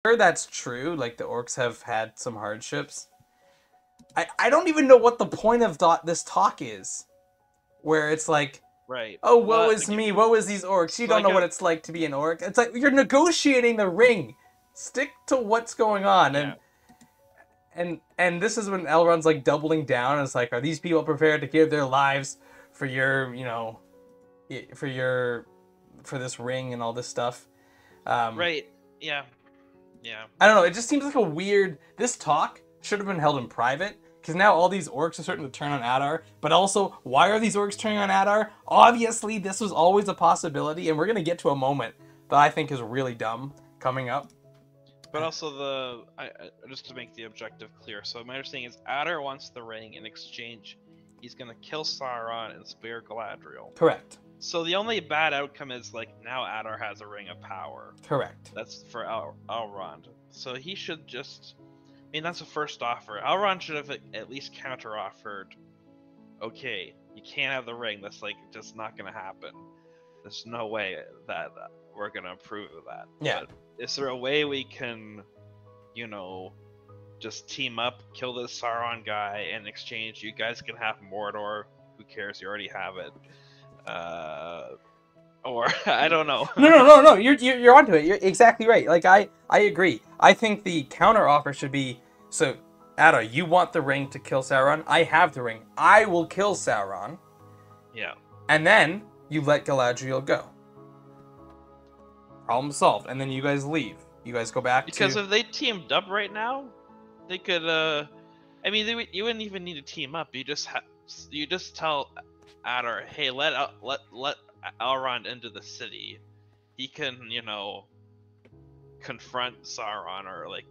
sure that's true. Like the orcs have had some hardships. I don't even know what the point of this talk is, where it's like, Right. oh, woe Well, is me, woe is these orcs. You so don't know what it's like to be an orc. It's like you're negotiating the ring. Stick to what's going on, yeah. and this is when Elrond's like doubling down. And it's like, are these people prepared to give their lives for your, for this ring and all this stuff? Right. Yeah. Yeah. I don't know. It just seems like a weird. This talk should have been held in private because now all these orcs are starting to turn on Adar. But also, why are these orcs turning on Adar? Obviously, this was always a possibility, and we're gonna get to a moment that I think is really dumb coming up. But also just to make the objective clear. So my understanding is Adar wants the ring. In exchange, he's gonna kill Sauron and spare Galadriel. Correct. So the only bad outcome is like now Adar has a ring of power. Correct. That's for Elrond. So he should just. I mean, that's the first offer. Elrond should have at least counter-offered. Okay, you can't have the ring. That's like just not gonna happen. There's no way that we're gonna approve of that. Yeah. But is there a way we can, just team up, kill this Sauron guy, and in exchange you guys can have Mordor? Who cares? You already have it. Or I don't know. No. You're onto it. You're exactly right. Like I agree. I think the counter offer should be, so Adar, you want the ring to kill Sauron? I have the ring. I will kill Sauron. Yeah. And then you let Galadriel go. Problem solved. And then you guys leave. You guys go back because if they teamed up right now, they could. I mean, you wouldn't even need to team up. You just tell Adar, hey, let Elrond into the city. He can, confront Sauron or like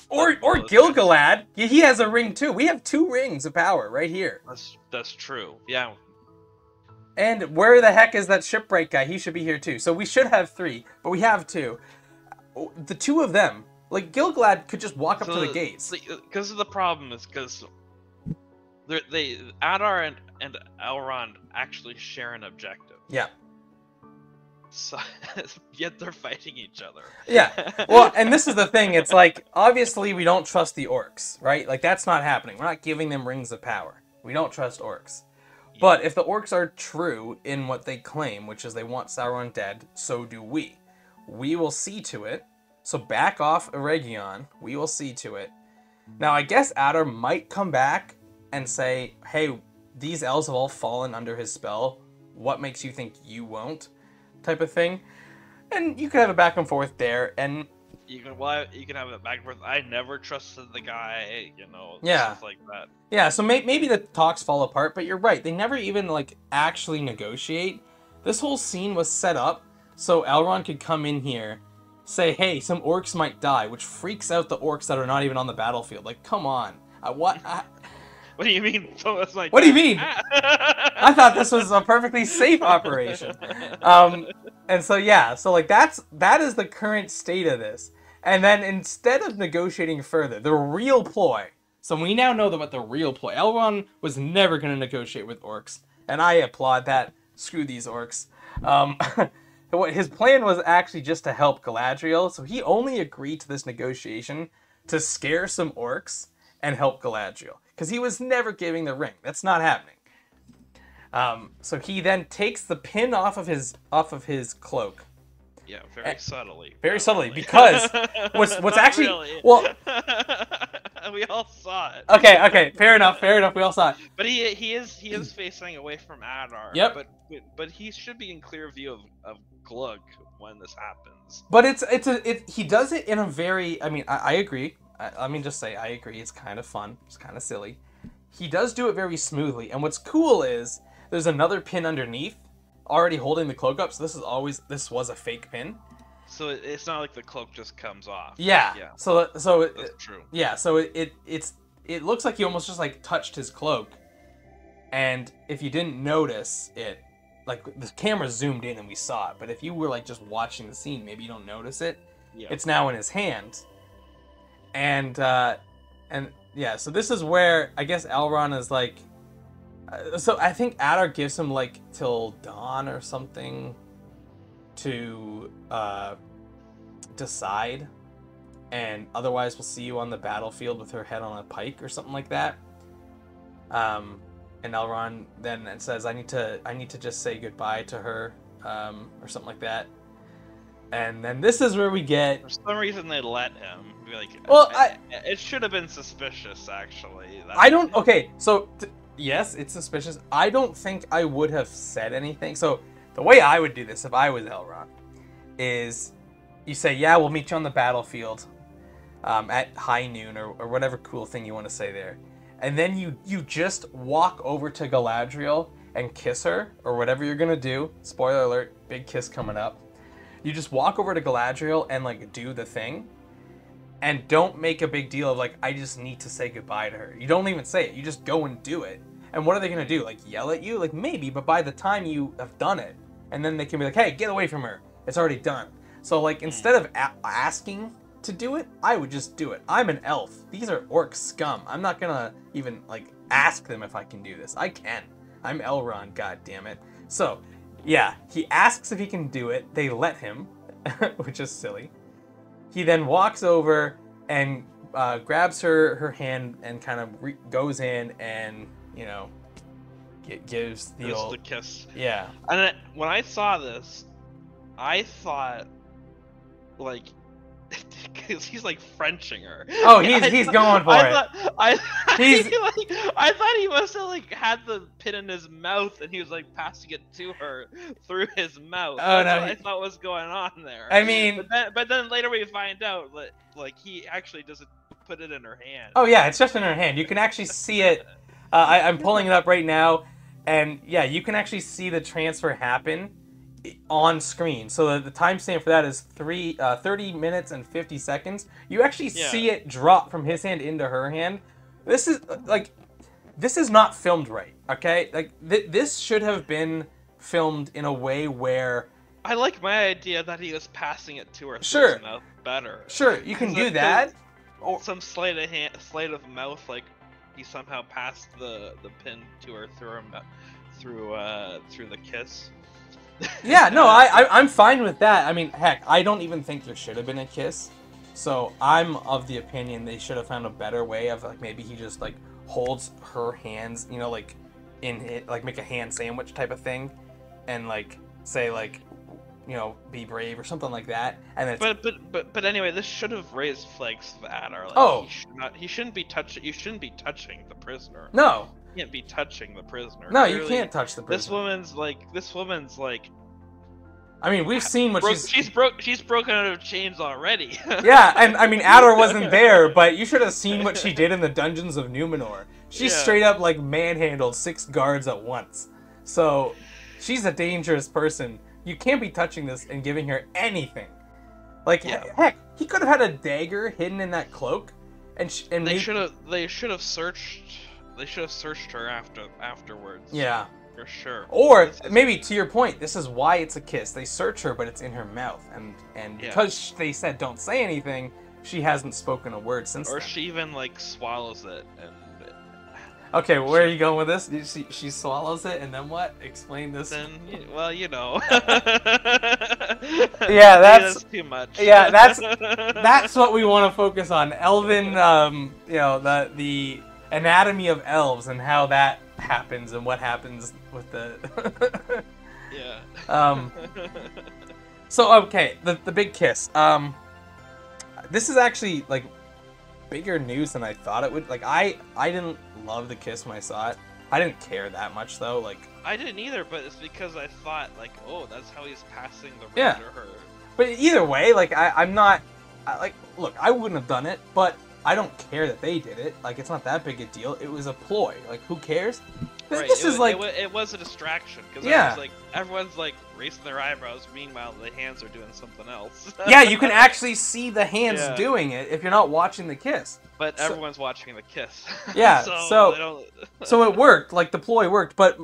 or Gil-galad. He has a ring too. We have 2 rings of power right here. That's true. Yeah. And where the heck is that shipwreck guy? He should be here too. So we should have 3, but we have 2. The 2 of them, like Gil-galad, could just walk up to the gates. Because the problem is because Adar and Elrond actually share an objective. Yeah. So, yet they're fighting each other. Yeah. Well, and this is the thing. It's like, obviously we don't trust the orcs, right? Like, that's not happening. We're not giving them rings of power. We don't trust orcs. Yeah. But if the orcs are true in what they claim, which is they want Sauron dead, so do we. We will see to it. So back off Eregion. We will see to it. Now, I guess Adar might come back and say, hey, these elves have all fallen under his spell. What makes you think you won't? Type of thing. And you can have a back and forth there, and you can have it back and forth. I never trusted the guy, yeah, stuff like that. Yeah, so maybe the talks fall apart, but you're right. They never even like actually negotiate. This whole scene was set up so Elrond could come in here, say, "Hey, some orcs might die," which freaks out the orcs that are not even on the battlefield. Like, come on, what? What do you mean? What do you mean? I thought this was a perfectly safe operation. And so yeah, so like that is the current state of this. And then instead of negotiating further, the real ploy. So we now know what the real ploy. Elrond was never going to negotiate with orcs, and I applaud that. Screw these orcs. His plan was actually just to help Galadriel. So he only agreed to this negotiation to scare some orcs and help Galadriel, because he was never giving the ring. That's not happening. So he then takes the pin off of his cloak. Yeah, very subtly. Very subtly, because what's actually really. Well, we all saw it. Okay, fair enough. We all saw it. But he is facing away from Adar. Yep. But he should be in clear view of Glug when this happens. But he does it in a very. I mean, I agree. Let me just say, I agree. It's kind of fun. It's kind of silly. He does do it very smoothly, and what's cool is there's another pin underneath, already holding the cloak up. So this was a fake pin. So it's not like the cloak just comes off. Yeah. So that's true. Yeah. So it looks like he almost just like touched his cloak, and if you didn't notice it, like the camera zoomed in and we saw it, but if you were like just watching the scene, maybe you don't notice it. Yeah. It's now in his hand. And yeah, so this is where I guess Elrond is like. So I think Adar gives him like till dawn or something to decide. and otherwise we'll see you on the battlefield with her head on a pike or something like that. And Elrond then says, I need to just say goodbye to her, or something like that. And then this is where we get... For some reason they let him. Be like, well, it should have been suspicious, actually. I don't... Okay, so, yes, it's suspicious. I don't think I would have said anything. So, the way I would do this if I was Elrond is you say, yeah, we'll meet you on the battlefield at high noon, or whatever cool thing you want to say there. And then you just walk over to Galadriel and kiss her, or whatever you're going to do. Spoiler alert, big kiss coming up. You just walk over to Galadriel and, like, do the thing. And don't make a big deal of, like, I just need to say goodbye to her. You don't even say it. You just go and do it. And what are they going to do? Like, yell at you? Like, maybe, but by the time you have done it, and then they can be like, hey, get away from her. It's already done. So, like, instead of asking to do it, I would just do it. I'm an elf. These are orc scum. I'm not going to even, like, ask them if I can do this. I can. I'm Elrond, goddammit. So... yeah, he asks if he can do it. They let him, which is silly. He then walks over and grabs her hand and kind of goes in and, you know, gives the old... the kiss. Yeah. And then, when I saw this, I thought, like... because he's like Frenching her. Oh, he's going for it. I thought he must have like had the pin in his mouth and he was like passing it to her through his mouth. Oh, That's no, what I thought was going on there. I mean, but then later we find out that like he actually doesn't put it in her hand. Oh yeah, it's just in her hand. You can actually see it. I'm pulling it up right now, and yeah, you can actually see the transfer happen on screen. So the timestamp for that is 30 minutes and 50 seconds. You actually see it drop from his hand into her hand. This is not filmed right, okay? Like, this should have been filmed in a way where... I like my idea that he was passing it to her through his mouth better. Sure, you can do that. Or some sleight of mouth, like he somehow passed the pin to her through the kiss. Yeah, no, I'm fine with that. I mean, heck, I don't even think there should have been a kiss. So I'm of the opinion they should have found a better way of, like, maybe he just, like, holds her hands, you know, like, in it, like, make a hand sandwich type of thing, and, like, say, like, you know, be brave or something like that. And then but anyway, this should have raised flags that are like, you shouldn't be touching the prisoner. No. You can't be touching the prisoner. No, Clearly, you can't touch the prisoner. This woman's like. I mean, we've seen what she's broken out of chains already. Yeah, and I mean, Ador wasn't there, but you should have seen what she did in the dungeons of Numenor. She straight up, like, manhandled 6 guards at once. So, she's a dangerous person. You can't be touching this and giving her anything. Like, heck, he could have had a dagger hidden in that cloak, and they should have searched her afterwards. Yeah. For sure. Or maybe to your point, this is why it's a kiss. They search her, but it's in her mouth, and because they said don't say anything, she hasn't spoken a word since. Or then. she even like swallows it and. Okay, where are you going with this? She swallows it, and then what? Explain this. Then, well, you know. Yeah, that's too much. Yeah, that's what we want to focus on. Elven, you know, the anatomy of elves and how that happens and what happens with the. Yeah. So okay, the big kiss. This is actually like bigger news than I thought it would. Like I didn't love the kiss when I saw it. I didn't care that much though. Like I didn't either, but it's because I thought like, oh, that's how he's passing the ring to her. But either way, like I'm not. Look, I wouldn't have done it, but I don't care that they did it. Like it's not that big a deal. It was a ploy. Like who cares? This is like it was a distraction because everyone's like raising their eyebrows. Meanwhile, the hands are doing something else. Yeah, you can actually see the hands doing it if you're not watching the kiss. But everyone's watching the kiss. Yeah, so it worked. Like the ploy worked, but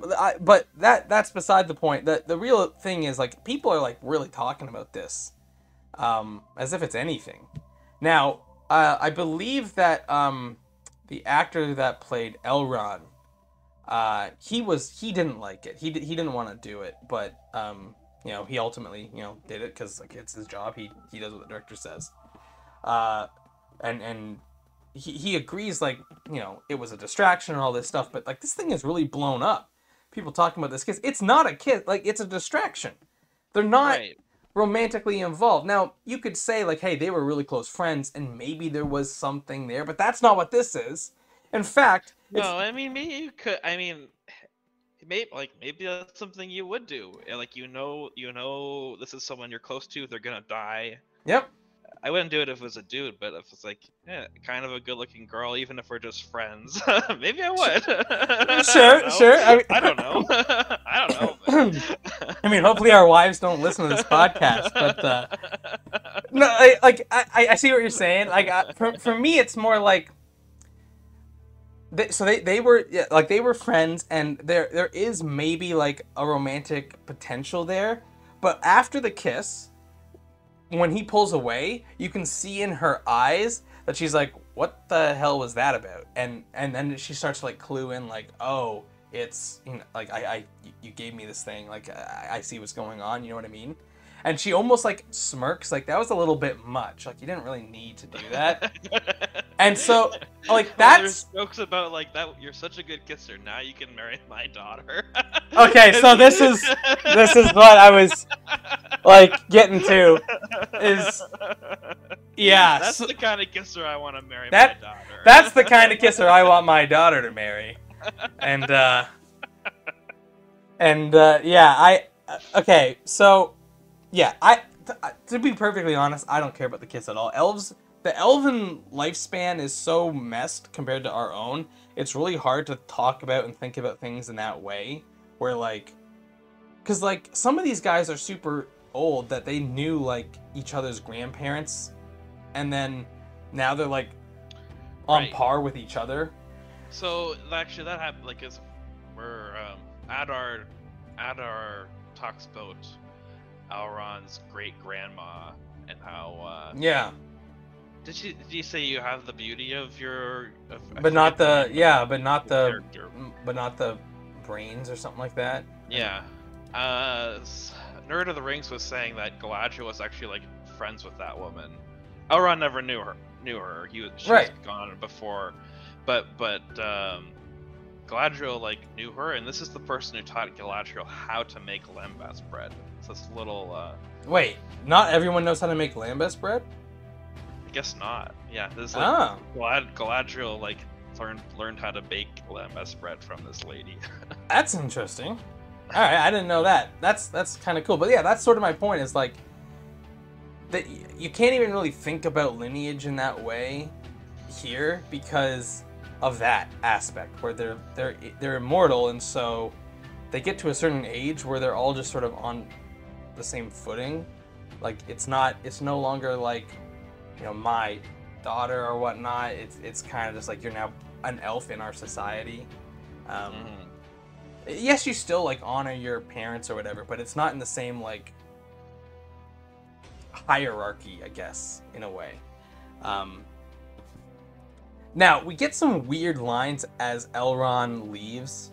that's beside the point. The real thing is like people are like really talking about this, as if it's anything. Now, I believe that the actor that played Elrond. He didn't like it. He didn't want to do it, but you know, he ultimately, you know, did it because like it's his job. He does what the director says. And he agrees, like, you know, it was a distraction and all this stuff, but like this thing is really blown up. People talking about this kiss. It's not a kiss, like it's a distraction. They're not Right. romantically involved. Now, you could say like, hey, they were really close friends and maybe there was something there, but that's not what this is. In fact, it's No, I mean, maybe you could. I mean, maybe that's something you would do. Like this is someone you're close to. They're gonna die. yep. I wouldn't do it if it was a dude, but if it's like, kind of a good-looking girl, even if we're just friends, maybe I would. Sure, sure. I don't know. I don't know. I mean, hopefully our wives don't listen to this podcast, but no, I see what you're saying. Like, for me, it's more like they were, yeah, like they were friends, and there is maybe like a romantic potential there, but after the kiss, when he pulls away, you can see in her eyes that she's like, what the hell was that about? And then she starts to like clue in, like, oh, it's, you know, like you gave me this thing, like I see what's going on, you know what I mean? And she almost like smirks, like that was a little bit much, like you didn't really need to do that. And so like Well, that's there's jokes about like that. You're such a good kisser. Now you can marry my daughter. okay. So this is what I was like getting to is, yeah, That's so the kind of kisser I want to marry that my daughter. that's the kind of kisser I want my daughter to marry. And yeah, okay, so yeah, to be perfectly honest, I don't care about the kiss at all. The elven lifespan is so messed compared to our own. It's really hard to talk about and think about things in that way, where like, because like some of these guys are super old that they knew like each other's grandparents, and then now they're like on Right. par with each other. So actually, that happened. Like, as we're Adar talks about Elrond's great grandma and how Yeah, did you say you have the beauty of your I but not forget the name yeah, of but not your the character. but not the brains or something like that. Yeah. Nerd of the Rings was saying that Galadriel was actually like friends with that woman. Elrond never knew her. She Right. was gone before, but Galadriel like knew her, and this is the person who taught Galadriel how to make lembas bread. So it's a little. Wait, not everyone knows how to make lambas bread? I guess not. Yeah, this is like Oh, Galadriel like learned how to bake lembas bread from this lady. that's interesting. All right, I didn't know that. That's kind of cool. But yeah, that's sort of my point. Is like that you can't even really think about lineage in that way here because of that aspect where they're immortal, and so they get to a certain age where they're all just sort of on the same footing. Like it's no longer like, you know, my daughter or whatnot. It's kind of just like you're now an elf in our society. Mhm. Yes, you still like honor your parents or whatever, but it's not in the same like hierarchy, I guess, in a way. Now we get some weird lines as Elrond leaves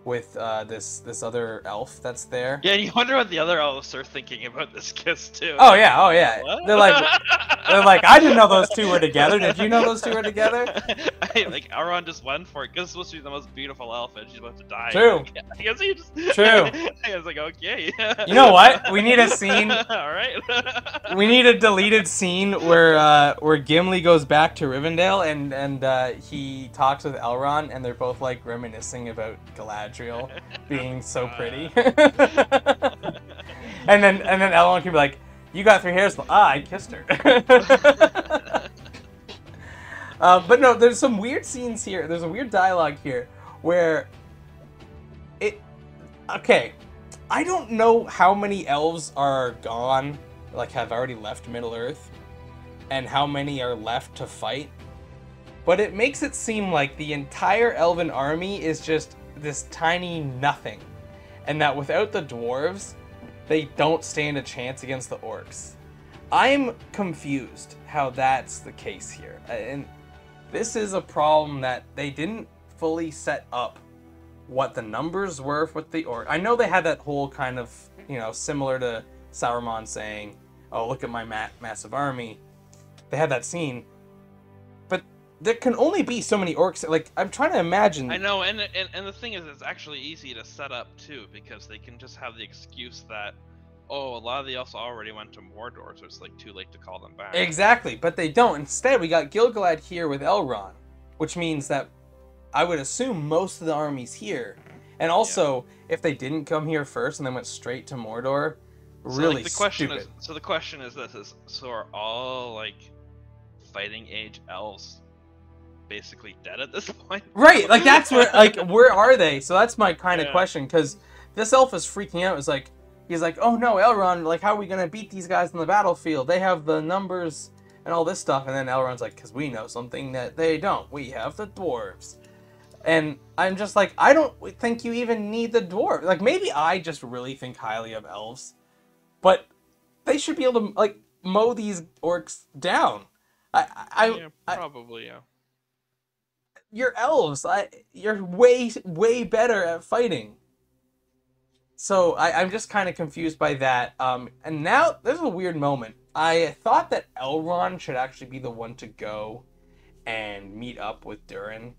with this other elf that's there. Yeah, you wonder what the other elves are thinking about this kiss too. Oh yeah. What? They're like I didn't know those two were together. Did you know those two were together? Like Elrond just went for it because it's supposed to be the most beautiful elf, and she's about to die. True. Like, I guess he just. True. I was like, okay. You know what? We need a scene. All right. We need a deleted scene where Gimli goes back to Rivendell and he talks with Elrond, and they're both like reminiscing about Galadriel being so pretty. and then Elrond can be like, "You got 3 hairs." I kissed her. But no, there's some weird scenes here. There's a weird dialogue here where okay, I don't know how many elves are gone, like have already left Middle-earth, and how many are left to fight. But it makes it seem like the entire elven army is just this tiny nothing. And that without the dwarves, they don't stand a chance against the orcs. I'm confused how that's the case here. And this is a problem that they didn't fully set up what the numbers were with the orc. I know they had that whole kind of, you know, similar to Saruman saying, "Oh, look at my massive army." they had that scene. But there can only be so many orcs. Like, I'm trying to imagine. I know, and the thing is, it's actually easy to set up too, because they can just have the excuse that, oh, a lot of the elves already went to Mordor, so it's like too late to call them back. Exactly, but they don't. Instead, we got Gil-galad here with Elrond, which means that I would assume most of the army's here. And also, if they didn't come here first and then went straight to Mordor, really stupid. So the question is this: so are all like fighting age elves basically dead at this point? Right, like that's where are they? So that's my kind of question, because this elf is freaking out. He's like, oh no, Elrond, like how are we gonna beat these guys on the battlefield? They have the numbers and all this stuff. And then Elrond's like, because we know something that they don't. We have the dwarves. And I'm just like, I don't think you even need the dwarves. Like, maybe I just really think highly of elves, but they should be able to like mow these orcs down. Probably. You're elves. You're way better at fighting. So I'm just kind of confused by that. And now there's a weird moment. I thought that Elrond should actually be the one to go and meet up with Durin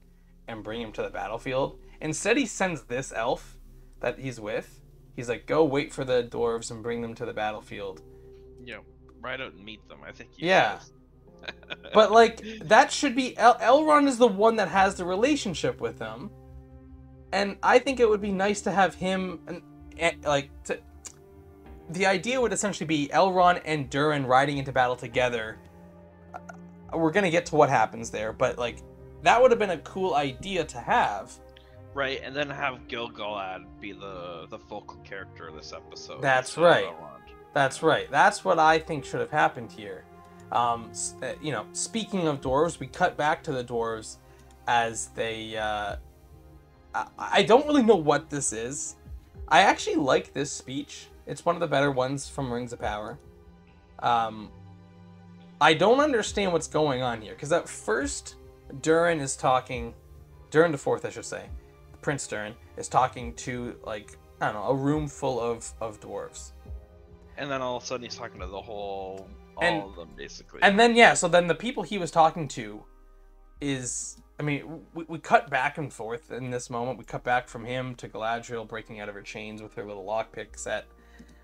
and bring him to the battlefield. Instead, he sends this elf that he's with. He's like, go wait for the dwarves and bring them to the battlefield. Yeah, ride out and meet them, I think. But like, that should be Elrond is the one that has the relationship with them, and I think it would be nice to have him the idea would essentially be Elrond and Durin riding into battle together. We're gonna get to what happens there, but like, that would have been a cool idea to have. Right, and then have Gil-galad be the focal character of this episode. That's right. That's right. That's what I think should have happened here. You know, speaking of dwarves, we cut back to the dwarves as they... I don't really know what this is. I actually like this speech. It's one of the better ones from Rings of Power. I don't understand what's going on here, because at first Durin is talking... Durin the Fourth, I should say. Prince Durin is talking to, like, I don't know, a room full of dwarves. And then all of a sudden he's talking to all of them, basically. And then, so then the people he was talking to is... I mean, we cut back and forth in this moment. We cut back from him to Galadriel breaking out of her chains with her little lockpick set.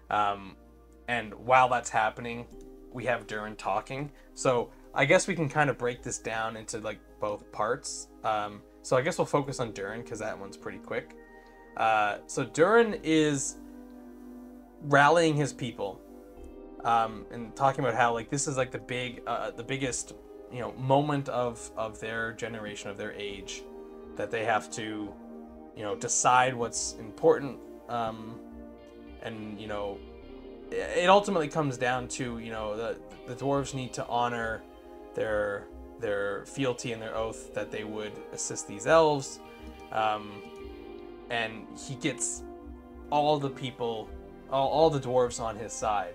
And while that's happening, we have Durin talking. So I guess we can kind of break this down into, like, both parts. So I guess we'll focus on Durin, because that one's pretty quick. So Durin is rallying his people, and talking about how, like, this is like the biggest, you know, moment of their generation, of their age, that they have to, you know, decide what's important, and, you know, it ultimately comes down to, you know, the dwarves need to honor their fealty and their oath that they would assist these elves, and he gets all the people, all the dwarves on his side.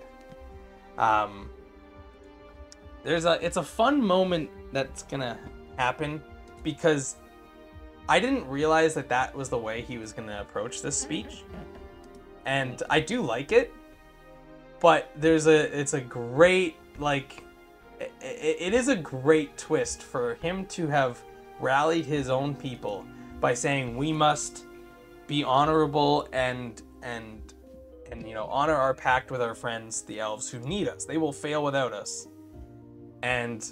It's a fun moment that's gonna happen, because I didn't realize that was the way he was gonna approach this speech, and I do like it, but it's a great, like, it is a great twist for him to have rallied his own people by saying we must be honorable and you know, honor our pact with our friends, the elves, who need us. They will fail without us. And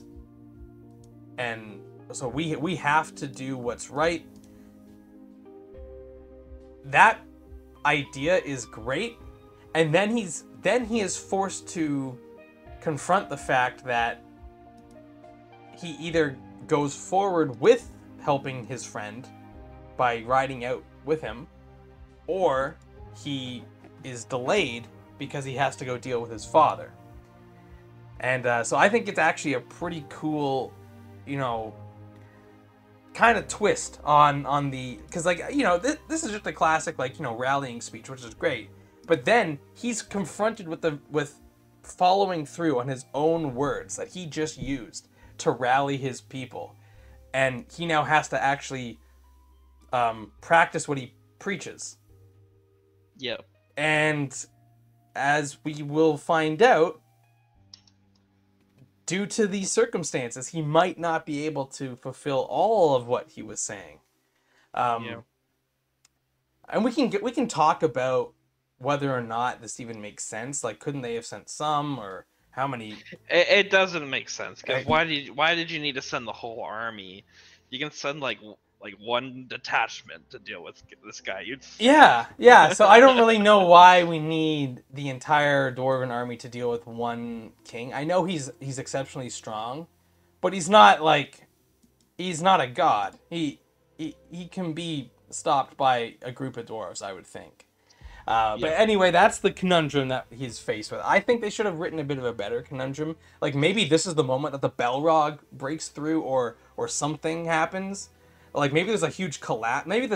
so we have to do what's right. That idea is great. And then he is forced to confront the fact that he either goes forward with helping his friend by riding out with him, or he is delayed because he has to go deal with his father. And so I think it's actually a pretty cool, you know, kind of twist on the, because, like, you know, this is just a classic, like, you know, rallying speech, which is great. But then he's confronted with following through on his own words that he just used to rally his people, and he now has to actually practice what he preaches. Yep. And as we will find out, due to these circumstances, he might not be able to fulfill all of what he was saying. Yeah. And we can talk about whether or not this even makes sense. Like, couldn't they have sent some, or how many? It doesn't make sense, because why did you need to send the whole army? You can send like one detachment to deal with this guy. Yeah. So I don't really know why we need the entire Dwarven army to deal with one king. I know he's exceptionally strong, but he's not a god. He can be stopped by a group of dwarves, I would think. But anyway, that's the conundrum that he's faced with. I think they should have written a bit of a better conundrum. Like, maybe this is the moment that the Balrog breaks through, or something happens. Like, maybe there's a huge collapse. Maybe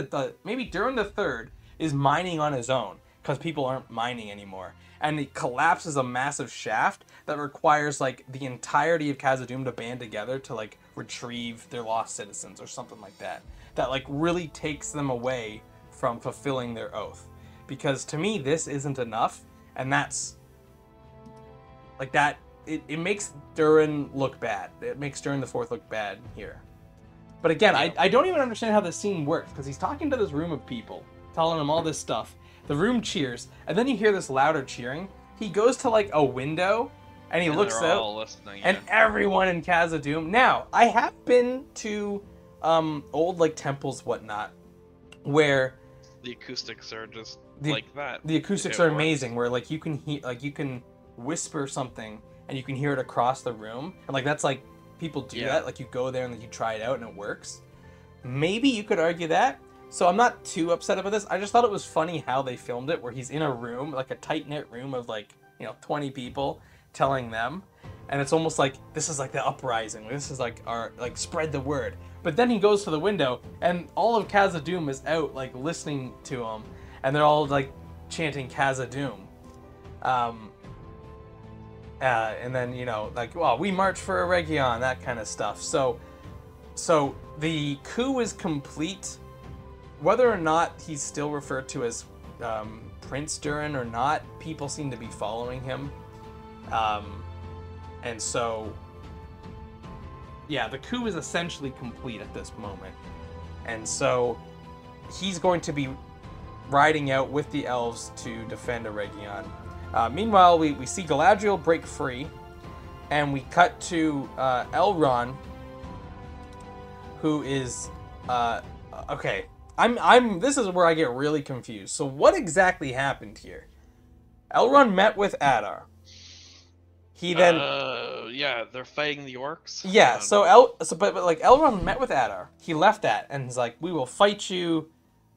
maybe Durin the Third is mining on his own because people aren't mining anymore, and it collapses a massive shaft that requires like the entirety of Khazad-dûm to band together to like retrieve their lost citizens or something like that. That like really takes them away from fulfilling their oath. Because to me, this isn't enough, and that's like that. It makes Durin look bad. It makes Durin the Fourth look bad here. But again, I don't even understand how this scene works, because he's talking to this room of people, telling them all this stuff. The room cheers, and then you hear this louder cheering. He goes to like a window, and he looks out, and everyone in Khazad-dûm. Now, I have been to old like temples, whatnot, where the acoustics are just like that. The acoustics are amazing, where like you can you can whisper something and you can hear it across the room, and like that's like people do that. Like you go there and then you try it out and it works. Maybe you could argue that. So I'm not too upset about this. I just thought it was funny how they filmed it, where he's in a room, like a tight-knit room of like 20 people, telling them, and it's almost like this is like the uprising. This is like our like spread the word. But then he goes to the window, and all of Khazad-dûm is out like listening to him, and they're all like chanting Khazad-dûm. And then like, well, we march for a Region, that kind of stuff. So the coup is complete. Whether or not he's still referred to as Prince Durin or not, people seem to be following him. And so, yeah, the coup is essentially complete at this moment. And so he's going to be riding out with the elves to defend a Region. Meanwhile, we see Galadriel break free, and we cut to Elrond, who is okay. This is where I get really confused. So what exactly happened here? Elrond met with Adar. He then yeah, they're fighting the orcs. Yeah, but like Elrond met with Adar. He left that and he's like, "We will fight you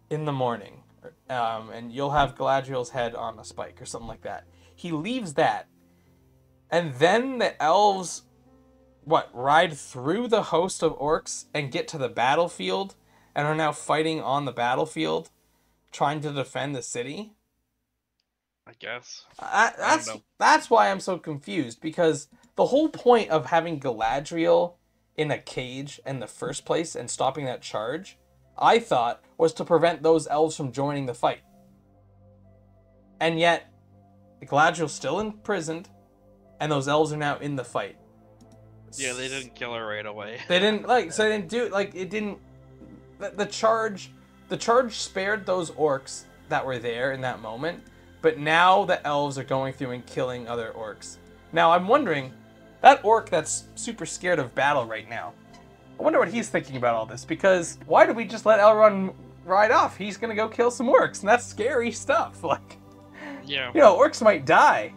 in the morning. And you'll have Galadriel's head on a spike," or something like that. He leaves that. And then the elves ride through the host of orcs and get to the battlefield and are now fighting on the battlefield, trying to defend the city. I guess. That's why I'm so confused, because the whole point of having Galadriel in a cage in the first place and stopping that charge, I thought, was to prevent those elves from joining the fight. And yet, Galadriel's still imprisoned, and those elves are now in the fight. Yeah, they didn't kill her right away. They didn't the charge spared those orcs that were there in that moment, but now the elves are going through and killing other orcs. Now I'm wondering, that orc that's super scared of battle right now, I wonder what he's thinking about all this, because why did we just let Elrond ride off? He's gonna go kill some orcs, and that's scary stuff. Like, yeah, orcs might die.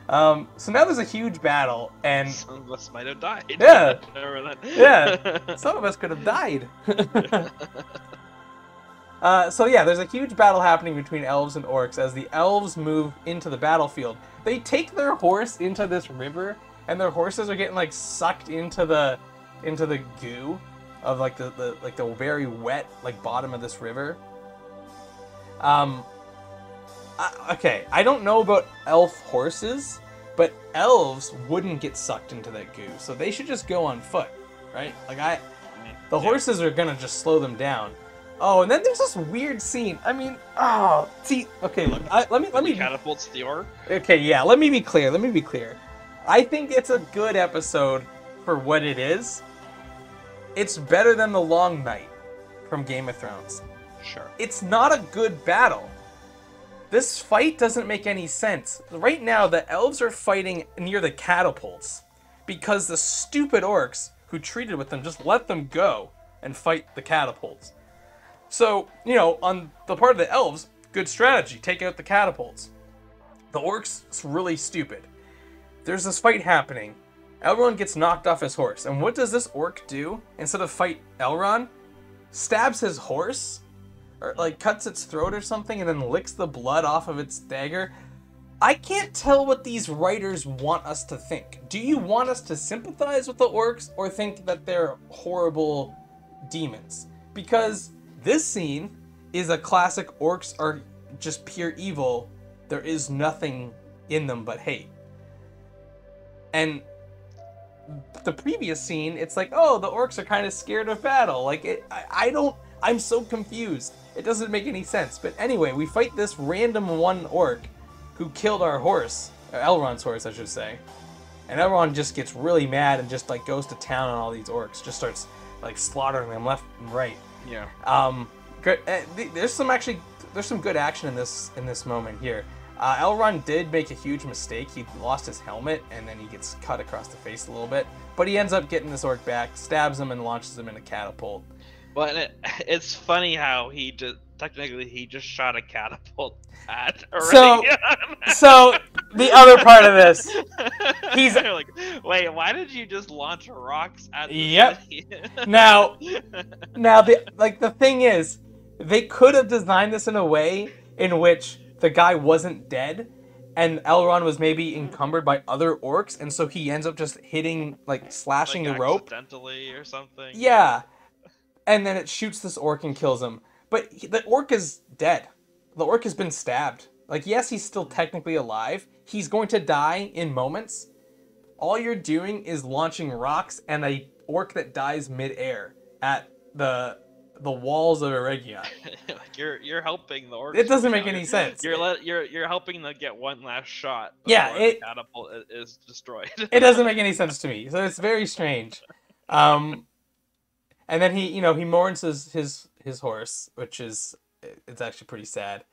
So now there's a huge battle, and some of us might have died. Yeah, yeah, some of us could have died. So yeah, there's a huge battle happening between elves and orcs as the elves move into the battlefield. They take their horse into this river, and their horses are getting like sucked into the goo of like the very wet like bottom of this river. Okay, I don't know about elf horses, but elves wouldn't get sucked into that goo, so they should just go on foot, right? Like the horses are gonna just slow them down. Oh, and then there's this weird scene. I mean, okay, look, let me catapults the orc. Okay, yeah, let me be clear. I think it's a good episode for what it is. It's better than the Long Night from Game of Thrones. Sure. It's not a good battle. This fight doesn't make any sense. Right now, the elves are fighting near the catapults because the stupid orcs who treated with them just let them go and fight the catapults. So, you know, on the part of the elves, good strategy, take out the catapults. The orcs, it's really stupid. There's this fight happening. Elrond gets knocked off his horse, and what does this orc do? Instead of fight Elrond, stabs his horse, or like cuts its throat or something, and then licks the blood off of its dagger. I can't tell what these writers want us to think. Do you want us to sympathize with the orcs or think that they're horrible demons? Because this scene is a classic orcs are just pure evil. There is nothing in them but hate. And the previous scene, it's like, oh, the orcs are kind of scared of battle. Like, I'm so confused. It doesn't make any sense. But anyway, we fight this random one orc who killed our horse, Elrond's horse, I should say. And Elrond just gets really mad and just like goes to town on all these orcs, just starts like slaughtering them left and right. Yeah. There's some good action in this moment here. Elrond did make a huge mistake. He lost his helmet and then he gets cut across the face a little bit. But he ends up getting this orc back, stabs him, and launches him in a catapult. But it's funny how he just shot a catapult at So Aurelion. The other part of this, he's like, wait, why did you just launch rocks at the Yep. city? now the thing is, they could have designed this in a way in which the guy wasn't dead, and Elrond was maybe encumbered by other orcs, and so he ends up just hitting, like slashing the rope accidentally or something. Yeah. And then it shoots this orc and kills him. But the orc is dead. The orc has been stabbed. Like, yes, he's still technically alive. He's going to die in moments. All you're doing is launching rocks and a orc that dies midair at the walls of Eregion. Like you're helping the orcs. It doesn't make any sense. You're helping them get one last shot. Yeah, the catapult is destroyed. It doesn't make any sense to me. So it's very strange. And then he mourns his horse, which is, it's actually pretty sad.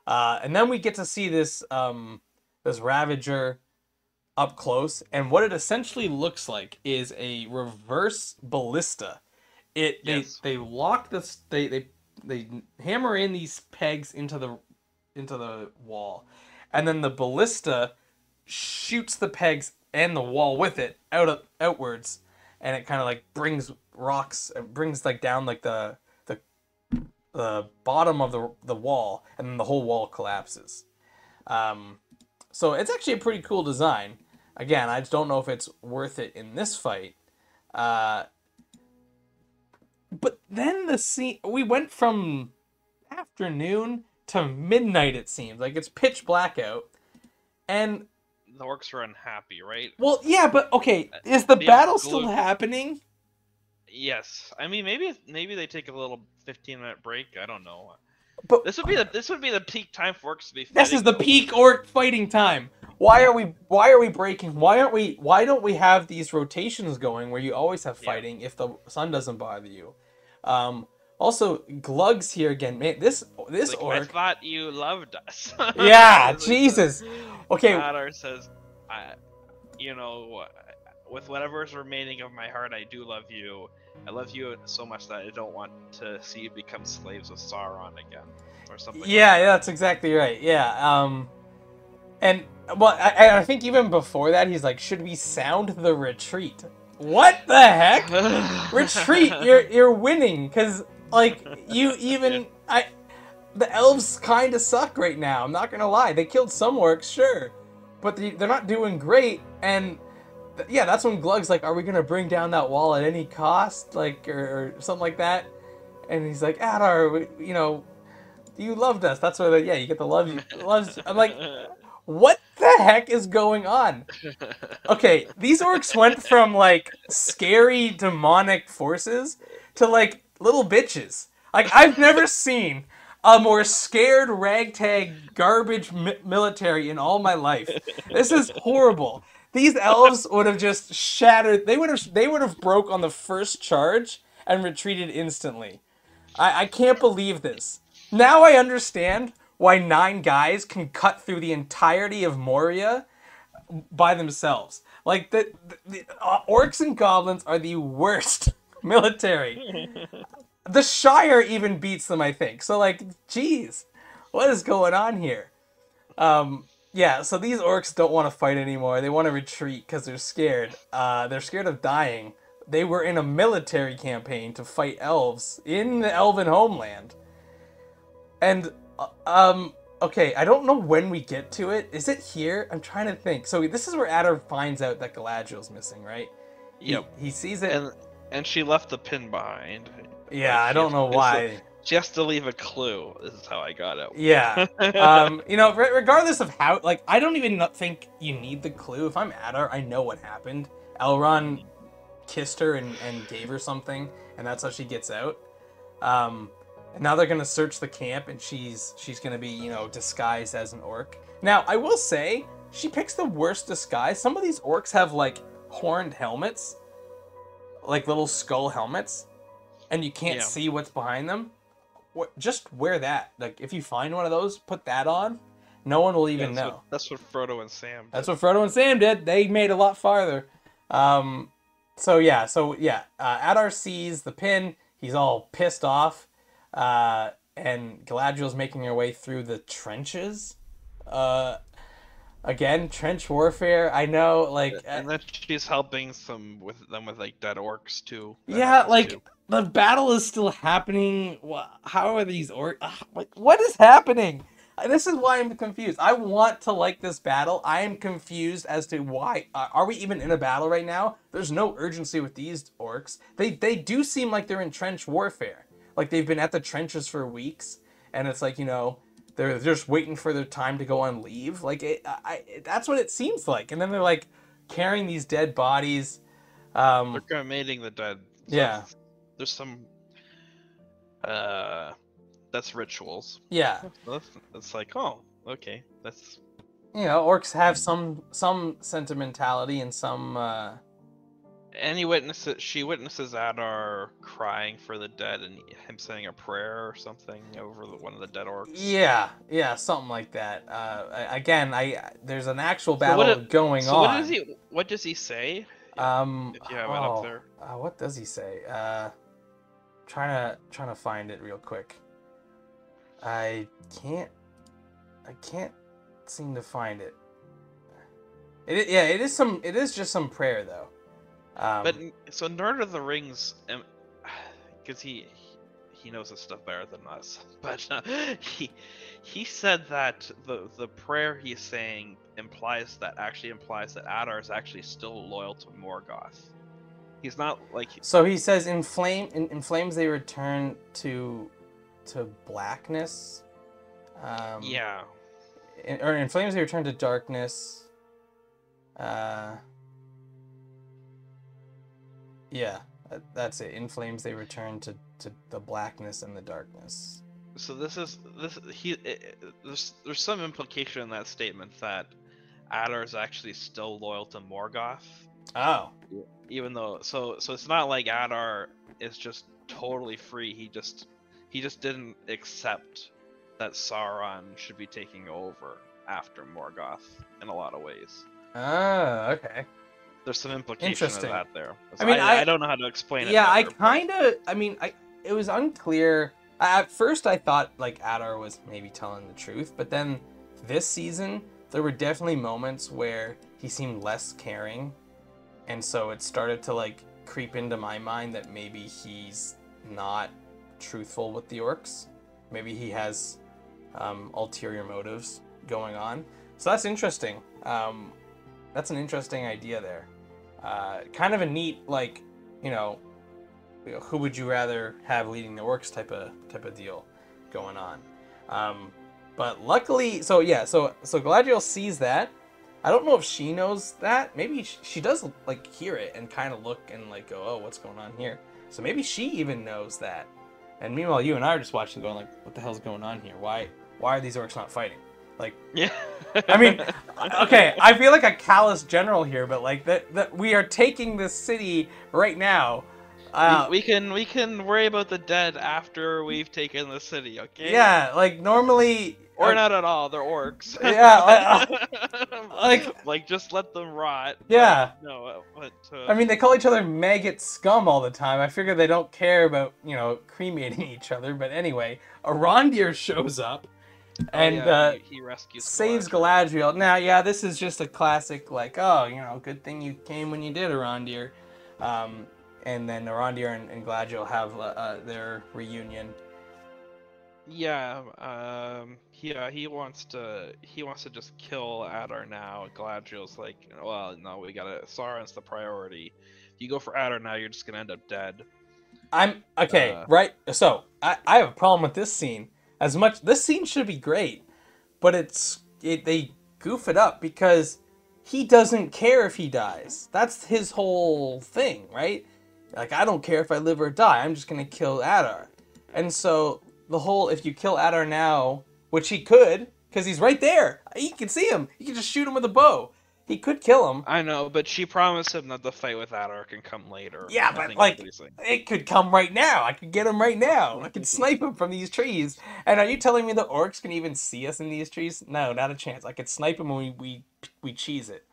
And then we get to see this Ravager up close, and what it essentially looks like is a reverse ballista. They lock this, they hammer in these pegs into the wall, and then the ballista shoots the pegs and the wall with it outwards, and it kind of like brings rocks, it brings like down like the bottom of the wall, and then the whole wall collapses. So it's actually a pretty cool design. Again, I just don't know if it's worth it in this fight. But then the scene, we went from afternoon to midnight, it seems. Like, it's pitch black out. And the orcs are unhappy, right? well, yeah, but okay, is the battle still happening? Yes. I mean, maybe they take a little 15-minute break. I don't know. But this would be the peak time for orcs to be fighting. This is the peak orc fighting time. Why are we breaking? Why don't we have these rotations going where you always have fighting if the sun doesn't bother you? Also, Glug's here again. Man, this like, orc. I thought you loved us. Yeah, Jesus. Okay. Adar says, with whatever's remaining of my heart, I do love you. I love you so much that I don't want to see you become slaves of Sauron again, or something. Yeah, yeah, that's exactly right. Yeah. And well, I think even before that, he's like, "Should we sound the retreat?" What the heck? Retreat? You're winning, because like the elves kind of suck right now. I'm not gonna lie. They killed some orcs, sure, but they're not doing great. And yeah, that's when Glug's like, "Are we gonna bring down that wall at any cost?" Like, or something like that. And he's like, "Adar, you loved us." That's where you get the love. I'm like, what the heck is going on? Okay, these orcs went from like scary demonic forces to like little bitches. Like, I've never seen a more scared ragtag garbage military in all my life. This is horrible. These elves would have just shattered. They would have broke on the first charge and retreated instantly. I can't believe this. Now I understand why 9 guys can cut through the entirety of Moria by themselves. Like the orcs and goblins are the worst military. The Shire even beats them, I think. So like, geez, what is going on here? Yeah, so these orcs don't want to fight anymore. They want to retreat because they're scared. They're scared of dying. They were in a military campaign to fight elves in the elven homeland. And, okay, I don't know when we get to it. Is it here? I'm trying to think. So this is where Adar finds out that Galadriel's missing, right? Yep. He sees it. And she left the pin behind. Yeah, I don't know why. She has to leave a clue. This is how I got it. Yeah. Regardless of how, like, I don't even think you need the clue. If I'm Adar, I know what happened. Elrond kissed her and gave her something, and that's how she gets out. And now they're gonna search the camp, and she's gonna be, disguised as an orc. Now, I will say, she picks the worst disguise. Some of these orcs have, like, horned helmets. Like, little skull helmets. And you can't see what's behind them. Just wear that. Like, if you find one of those, put that on. No one will even know. That's what Frodo and Sam did. That's what Frodo and Sam did. They made a lot farther. Adar sees the pin. He's all pissed off. And Galadriel's making her way through the trenches. Again, trench warfare. I know, like... And then she's helping with like, dead orcs, too. Yeah, like... The battle is still happening. How are these orcs? Like, what is happening? This is why I'm confused. I want to like this battle. I am confused as to why. Are we even in a battle right now? There's no urgency with these orcs. They do seem like they're in trench warfare. Like they've been at the trenches for weeks, and it's like, they're just waiting for their time to go on leave. Like that's what it seems like. And then they're like carrying these dead bodies. They're cremating the dead. So yeah. There's some that's rituals. Yeah. It's like, oh, okay. That's orcs have some sentimentality and some and she witnesses Adar crying for the dead and him saying a prayer or something over one of the dead orcs. Yeah, something like that. Again, there's an actual battle going on. What does he say? If you have it up there. What does he say? Trying to find it real quick. I can't seem to find it. It is just some prayer though. But so Lord of the Rings, because he knows this stuff better than us. But he said that the prayer he's saying implies that Adar is actually still loyal to Morgoth. He's not like. So he says, in flames they return to blackness. Yeah. In flames they return to darkness. Yeah, that's it. In flames they return to the blackness and the darkness. So there's some implication in that statement that Adar is actually still loyal to Morgoth. Oh. Even though so it's not like Adar is just totally free. He just didn't accept that Sauron should be taking over after Morgoth in a lot of ways. Oh, okay. There's some implication of that there. I mean, I don't know how to explain it. Yeah, better, it was unclear. At first, I thought like Adar was maybe telling the truth, but then this season there were definitely moments where he seemed less caring, and so it started to like creep into my mind that maybe he's not truthful with the orcs. Maybe he has ulterior motives going on. So that's interesting. That's an interesting idea there. Kind of a neat, like, who would you rather have leading the orcs type of deal going on. But luckily, so Galadriel sees that. I don't know if she knows that. Maybe she does like hear it and kind of look and like go, oh, what's going on here? So maybe she even knows that. And meanwhile, you and I are just watching, going like, what the hell's going on here? Why are these orcs not fighting? Like, Yeah. I mean, okay, I feel like a callous general here, but like that we are taking this city right now. We can worry about the dead after we've taken the city, okay? Yeah, like normally. Or not at all. They're orcs. Yeah, like just let them rot. Yeah. But no, but I mean, they call each other maggot scum all the time. I figure they don't care about, cremating each other. But anyway, Arondir shows up and he rescues saves Galadriel. Galadriel. Now, yeah, this is just a classic, like, oh, good thing you came when you did, Arondir. And then Arondir and Galadriel have their reunion. Yeah, he wants to just kill Adar now. Galadriel's like, well, no, Sauron's the priority. If you go for Adar now, you're just gonna end up dead. I'm okay, right? So I have a problem with this scene. This scene should be great, but they goof it up because he doesn't care if he dies. That's his whole thing, right? Like, I don't care if I live or die. I'm just gonna kill Adar. And so the whole, if you kill Adar now, which he could, because he's right there. He can see him. He can just shoot him with a bow. He could kill him. I know, but she promised him that the fight with Adar can come later. Yeah, but like, it could come right now. I could get him right now. I could snipe him from these trees. And are you telling me the orcs can even see us in these trees? No, not a chance. I could snipe him when we cheese it.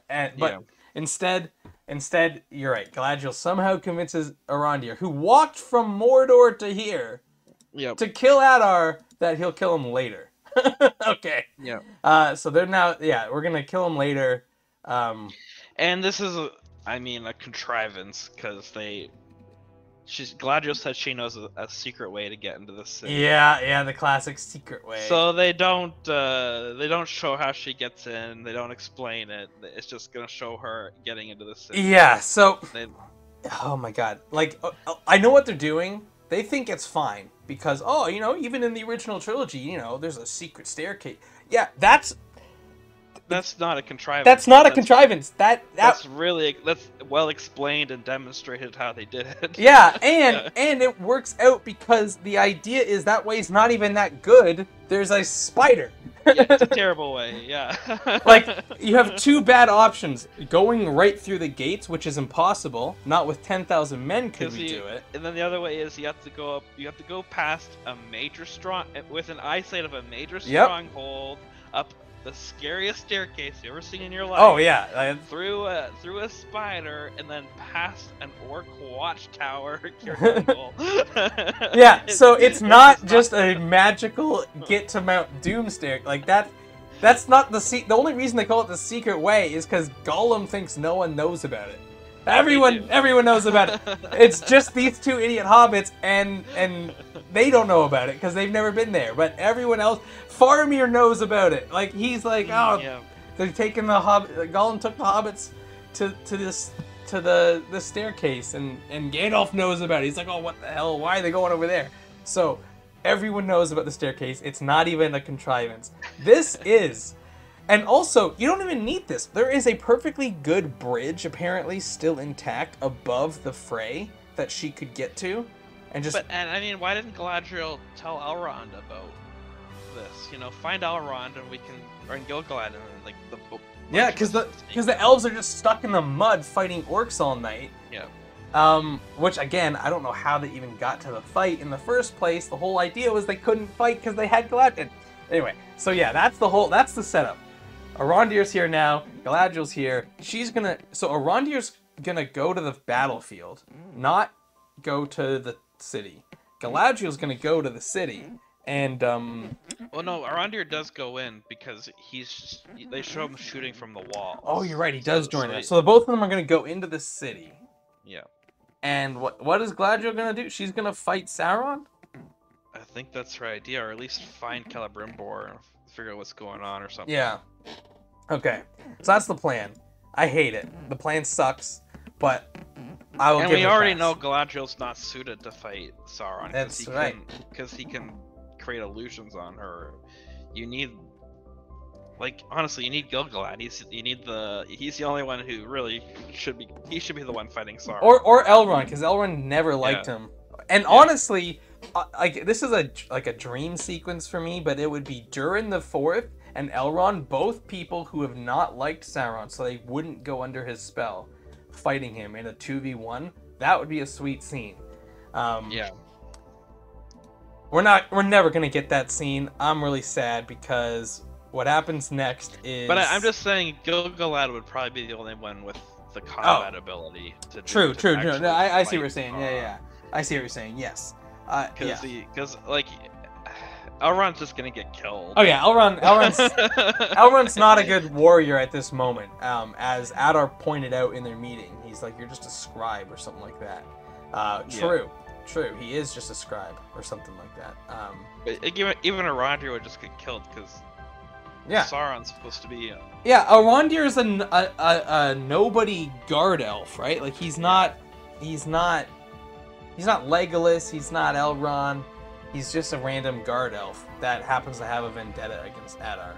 But instead, you're right. Galadriel somehow convinces Arondir, who walked from Mordor to here, to kill Adar, that he'll kill him later. Okay. Yeah. So they're now, we're gonna kill him later. And this is, a contrivance, because Galadriel said she knows a secret way to get into the city. Yeah, the classic secret way. So they don't show how she gets in. They don't explain it. It's just gonna show her getting into the city. Yeah. So. Oh my God! Like, I know what they're doing. They think it's fine because, even in the original trilogy, there's a secret staircase. Yeah, that's not a contrivance. That's not a contrivance. That's well explained and demonstrated how they did it. Yeah, and it works out because the idea is that way's not even that good. There's a spider. Yeah, it's a terrible way. Yeah. Like, you have two bad options: going right through the gates, which is impossible. Not with 10,000 men could we do it. And then the other way is you have to go up. You have to go past with an eyesight of a major stronghold up the scariest staircase you ever seen in your life. Oh yeah, through a spider and then past an orc watchtower. Yeah, so it's not just a magical get to Mount Doom stair. Like that's not the only reason they call it the secret way is because Gollum thinks no one knows about it. Everyone knows about it. It's just these two idiot hobbits, and they don't know about it because they've never been there. But everyone else, Faramir knows about it. Like, he's like, they're taking the hobbit. Gollum took the hobbits to the staircase, and Gandalf knows about it. He's like, oh, what the hell? Why are they going over there? So everyone knows about the staircase. It's not even a contrivance. This is. And also, you don't even need this. There is a perfectly good bridge, apparently still intact, above the fray that she could get to, and just. And I mean, why didn't Galadriel tell Elrond about this? Find Elrond and Gil-galad and like the. Yeah, because the elves are just stuck in the mud fighting orcs all night. Yeah. Which again, I don't know how they even got to the fight in the first place. The whole idea was they couldn't fight because they had Galadriel. Anyway, so yeah, that's the setup. Arondir's here now. Galadriel's here. So Arondir's gonna go to the battlefield, not go to the city. Galadriel's gonna go to the city, and Well, no, Arondir does go in because they show him shooting from the wall. Oh, you're right. He does join us. So both of them are gonna go into the city. Yeah. And what is Galadriel gonna do? She's gonna fight Sauron? I think that's her idea, or at least find Celebrimbor and figure out what's going on or something. Yeah. Okay. So that's the plan. I hate it. The plan sucks, but I will give it a pass. And we already know Galadriel's not suited to fight Sauron. That's right. Because he can create illusions on her. You need... honestly, you need Gil-galad. He's the only one who really should be... He should be the one fighting Sauron. Or Elrond, because Elrond never liked him. And honestly, this is a dream sequence for me, but it would be during the fourth, and Elrond, both people who have not liked Sauron, so they wouldn't go under his spell, fighting him in a 2v1. That would be a sweet scene. Yeah. We're never gonna get that scene. I'm really sad because what happens next is. But I'm just saying, Gil-galad would probably be the only one with the combat ability to. True. No, I see what you're saying. Yeah. I see what you're saying. Yes. Because like, Elrond's just gonna get killed. Oh yeah, Elrond's not a good warrior at this moment. As Adar pointed out in their meeting, he's like, "You're just a scribe or something like that." True. He is just a scribe or something like that. But even Arondir would just get killed because Sauron's supposed to be. Yeah, Arondir is a nobody guard elf, right? Like he's not Legolas. He's not Elrond. He's just a random guard elf that happens to have a vendetta against Adar.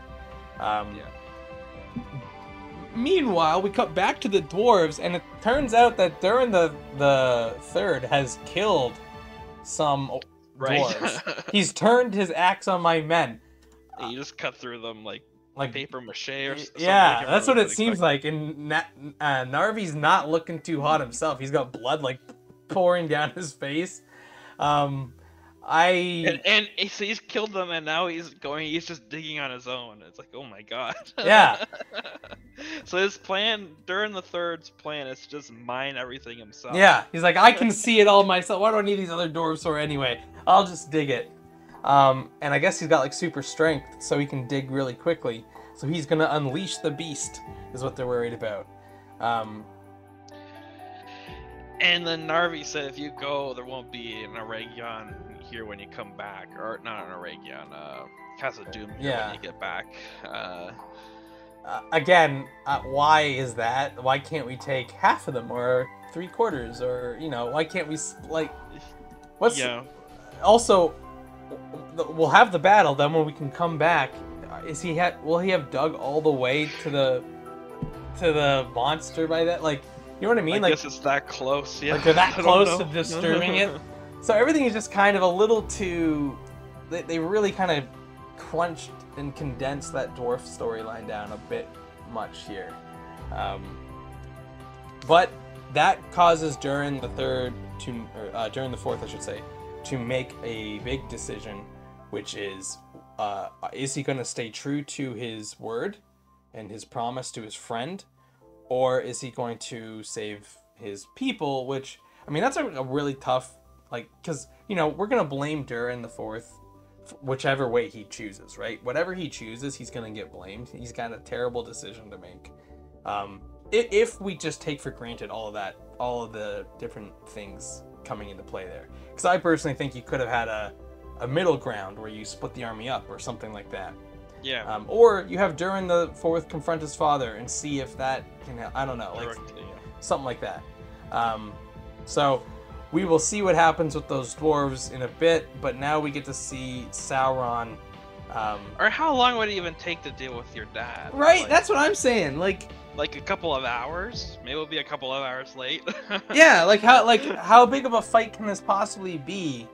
Meanwhile, we cut back to the dwarves, and it turns out that Durin the Third has killed some dwarves. He's turned his axe on my men. You just cut through them like paper mache or something. Yeah, that's what it seems like. And Narvi's not looking too hot himself. He's got blood like pouring down his face. And so he's killed them, and now he's just digging on his own. It's like, oh my god. Yeah. So his plan, Durin the Third's plan, is to just mine everything himself. Yeah, he's like, I can see it all myself. Why do I need these other dwarves for anyway? I'll just dig it. And I guess he's got like super strength, so he can dig really quickly. So he's gonna unleash the beast, is what they're worried about. And then Narvi said, if you go, there won't be an Aragion here when you come back. Or, not an Aragion, Castle Doom here when you get back. Again, why is that? Why can't we take half of them, or 3/4, or, why can't we, like... What's... Yeah. Also, we'll have the battle, then when we can come back, will he have dug all the way to the monster by that? Like, you know what I mean? I guess it's that close, yeah. Like, they're that close to disturbing it. So everything is just kind of a little too... They really kind of crunched and condensed that dwarf storyline down a bit much here. But that causes Durin the Third Durin the Fourth, I should say, to make a big decision, which is he going to stay true to his word and his promise to his friend, or is he going to save his people? Which, I mean, that's a really tough, because, we're going to blame Durin the Fourth whichever way he chooses, right? Whatever he chooses, he's going to get blamed. He's got a terrible decision to make. If we just take for granted all of the different things coming into play there. Because I personally think you could have had a middle ground where you split the army up or something like that. Yeah. Or you have Durin the Fourth confront his father and see if that can help. I don't know, something like that. So we will see what happens with those dwarves in a bit, but now we get to see Sauron. Or how long would it even take to deal with your dad? Right, that's what I'm saying. Like a couple of hours? Maybe it'll be a couple of hours late. Yeah, how big of a fight can this possibly be?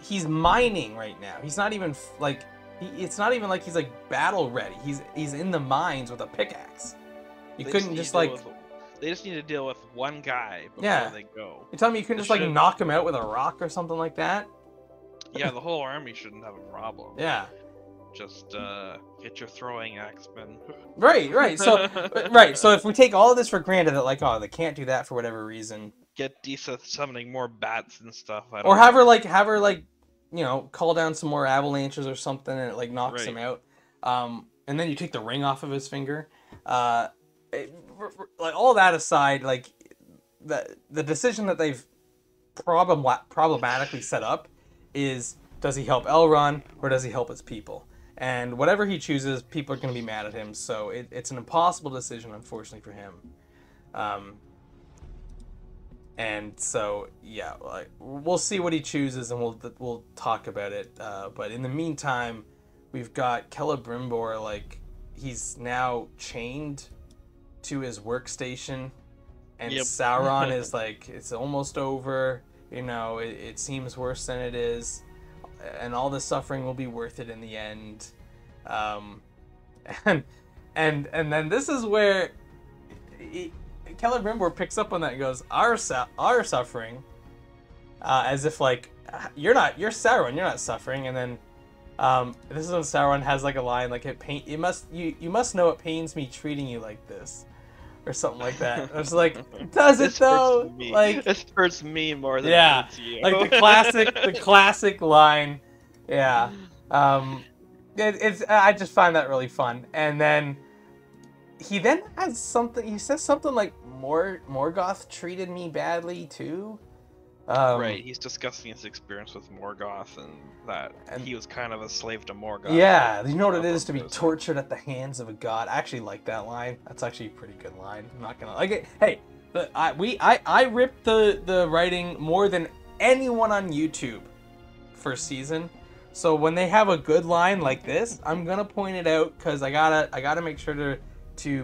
He's mining right now. He's not even it's not even like he's battle ready. He's in the mines with a pickaxe. You couldn't just they just need to deal with one guy before they go. You're telling me you couldn't just knock him out with a rock or something like that? Yeah, the whole army shouldn't have a problem. Yeah. Just get your throwing axe, man. Right. So if we take all of this for granted that they can't do that for whatever reason. Get Disa summoning more bats and stuff. Or have her call down some more avalanches or something, and it knocks him out. And then you take the ring off of his finger. All that aside, the decision that they've problematically set up is, does he help Elrond or does he help his people? And whatever he chooses, people are going to be mad at him. So it's an impossible decision, unfortunately, for him. And so, yeah, we'll see what he chooses, and we'll talk about it. But in the meantime, we've got Celebrimbor, he's now chained to his workstation, and Sauron is it's almost over. It seems worse than it is, and all the suffering will be worth it in the end. and and then this is where Celebrimbor picks up on that and goes, our suffering, as if like you're Sauron, you're not suffering. And then this is when Sauron has like a line like you must know it pains me treating you like this, or something like that. I was like, does it though? Like, this hurts me more than yeah, it hurts you. like the classic line. Yeah. I just find that really fun. And then he then has something. He says something like Morgoth treated me badly too. Right, he's discussing his experience with Morgoth and that he was kind of a slave to Morgoth. Yeah, you know what it is to be tortured at the hands of a god. I actually like that line. That's actually a pretty good line. I'm not gonna like it. Hey, I ripped the writing more than anyone on YouTube first season. So when they have a good line like this, I'm gonna point it out because I gotta make sure to be